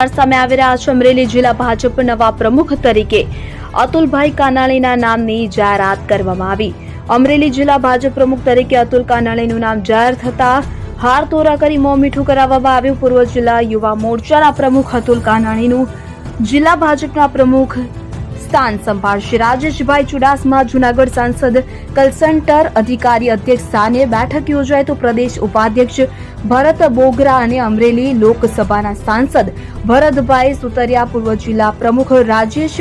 સામે આવી રહ્યા છે। અમરેલી જિલ્લા ભાજપ નવા પ્રમુખ તરીકે અતુલભાઈ કાનાણીના નામની જાહેરાત કરવામાં આવી। અમરેલી જિલ્લા ભાજપ પ્રમુખ તરીકે અતુલ કાનાણીનું નામ જાહેર થતા હાર તોરા કરી મોં મીઠું કરાવવામાં આવ્યું। પૂર્વ જિલ્લા યુવા મોરચાના પ્રમુખ અતુલ કાનાણીનું જિલ્લા ભાજપના પ્રમુખ સ્થાન સંભાળશે। રાજેશભાઈ ચુડાસમા જૂનાગઢ સાંસદ કલસન્ટર અધિકારી અધ્યક્ષ સ્થાને બેઠક યોજાઈ તો પ્રદેશ ઉપાધ્યક્ષ ભરત બોગરા અને અમરેલી લોકસભાના સાંસદ ભરતભાઈ સુતરિયા, પૂર્વ જિલ્લા પ્રમુખ રાજેશ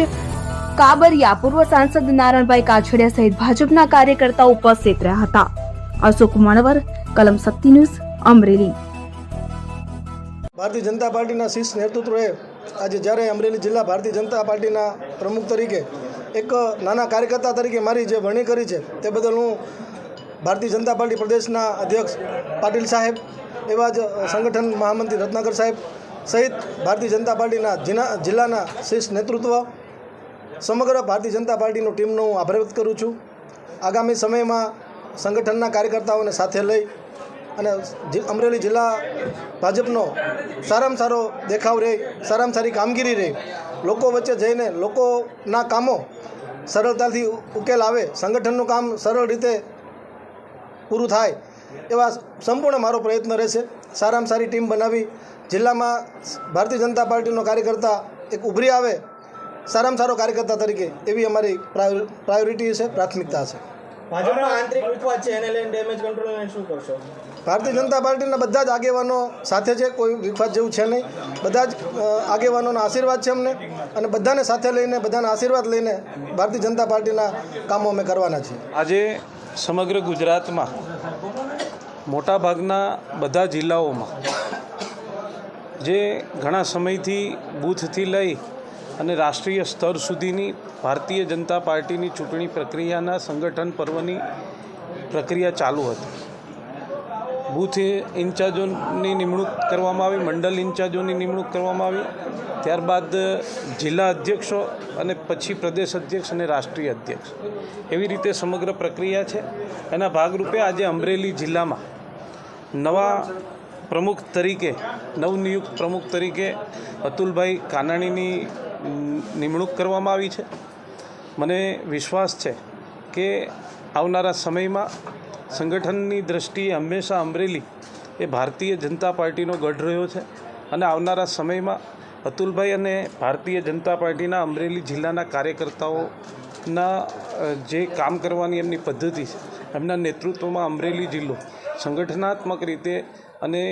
કાબરિયા, પૂર્વ સાંસદ નારાયણભાઈ કાછડિયા સહિત ભાજપના કાર્યકર્તાઓ ઉપસ્થિત રહ્યા હતા। અશોક મણવર, કલમ શક્તિ ન્યૂઝ, અમરેલી। ભારતીય જનતા પાર્ટીના શીર્ષ નેતૃત્વએ આજે જ્યારે અમરેલી જિલ્લા ભારતીય જનતા પાર્ટીના પ્રમુખ તરીકે એક નાના કાર્યકર્તા તરીકે મારી જે વરણી કરી છે તે બદલ હું ભારતીય જનતા પાર્ટી પ્રદેશના અધ્યક્ષ પાટીલ સાહેબ, એવા જ સંગઠન મહામંત્રી રત્નાકર સાહેબ સહિત ભારતીય જનતા પાર્ટીના જિલ્લાના શીર્ષ નેતૃત્વ, સમગ્ર ભારતીય જનતા પાર્ટીની ટીમનો હું આભાર વ્યક્ત કરું છું। આગામી સમયમાં સંગઠનના કાર્યકર્તાઓને સાથે લઈ અને અમરેલી જિલ્લા ભાજપનો સારામાં સારો દેખાવ રહે, સારામાં સારી કામગીરી રહે, લોકો વચ્ચે જઈને લોકોના કામો સરળતાથી ઉકેલ આવે, સંગઠનનું કામ સરળ રીતે પૂરું થાય એવા સંપૂર્ણ મારો પ્રયત્ન રહેશે। સારામાં સારી ટીમ બનાવી જિલ્લામાં ભારતીય જનતા પાર્ટીનો કાર્યકર્તા એક ઉભરી આવે સારામાં સારો કાર્યકર્તા તરીકે, એવી અમારી પ્રાયોરિટી છે, પ્રાથમિકતા છે। ભાજપનો આંતરિક વિખવાદ છે, એને લઈને ડેમેજ કંટ્રોલને શું કરશો? ભારતીય જનતા પાર્ટીના બધા જ આગેવાનો સાથે છે, કોઈ વિખવાદ જેવું છે નહીં। બધા જ આગેવાનોના આશીર્વાદ છે અમને, અને બધાને સાથે લઈને, બધાના આશીર્વાદ લઈને ભારતીય જનતા પાર્ટીના કામો અમે કરવાના છીએ। આજે સમગ્ર ગુજરાતમાં મોટાભાગના બધા જિલ્લાઓમાં જે ઘણા સમયથી બૂથથી લઈ અને રાષ્ટ્રીય સ્તર સુધીની ભારતીય જનતા પાર્ટીની ચૂંટણી પ્રક્રિયાના સંગઠન પર્વની પ્રક્રિયા ચાલુ હતી। બૂથ ઇન્ચાર્જોની નિમણૂક કરવામાં આવી, મંડળ ઇન્ચાર્જોની નિમણૂક કરવામાં આવી, ત્યારબાદ જિલ્લા અધ્યક્ષો અને પછી પ્રદેશ અધ્યક્ષ અને રાષ્ટ્રીય અધ્યક્ષ, એવી રીતે સમગ્ર પ્રક્રિયા છે। એના ભાગરૂપે આજે અમરેલી જિલ્લામાં નવા પ્રમુખ તરીકે, નવનિયુક્ત પ્રમુખ તરીકે અતુલભાઈ કાનાણીની નિમણૂક કરવામાં આવી છે। મને વિશ્વાસ છે કે આવનારા સમયમાં સંગઠનની દૃષ્ટિએ હંમેશા અમરેલી એ ભારતીય જનતા પાર્ટીનો ગઢ રહ્યો છે, અને આવનારા સમયમાં અતુલભાઈ અને ભારતીય જનતા પાર્ટીના અમરેલી જિલ્લાના કાર્યકર્તાઓના જે કામ કરવાની એમની પદ્ધતિ છે, એમના નેતૃત્વમાં અમરેલી જિલ્લો સંગઠનાત્મક રીતે અને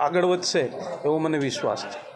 આગળ વધશે એવો મને વિશ્વાસ છે।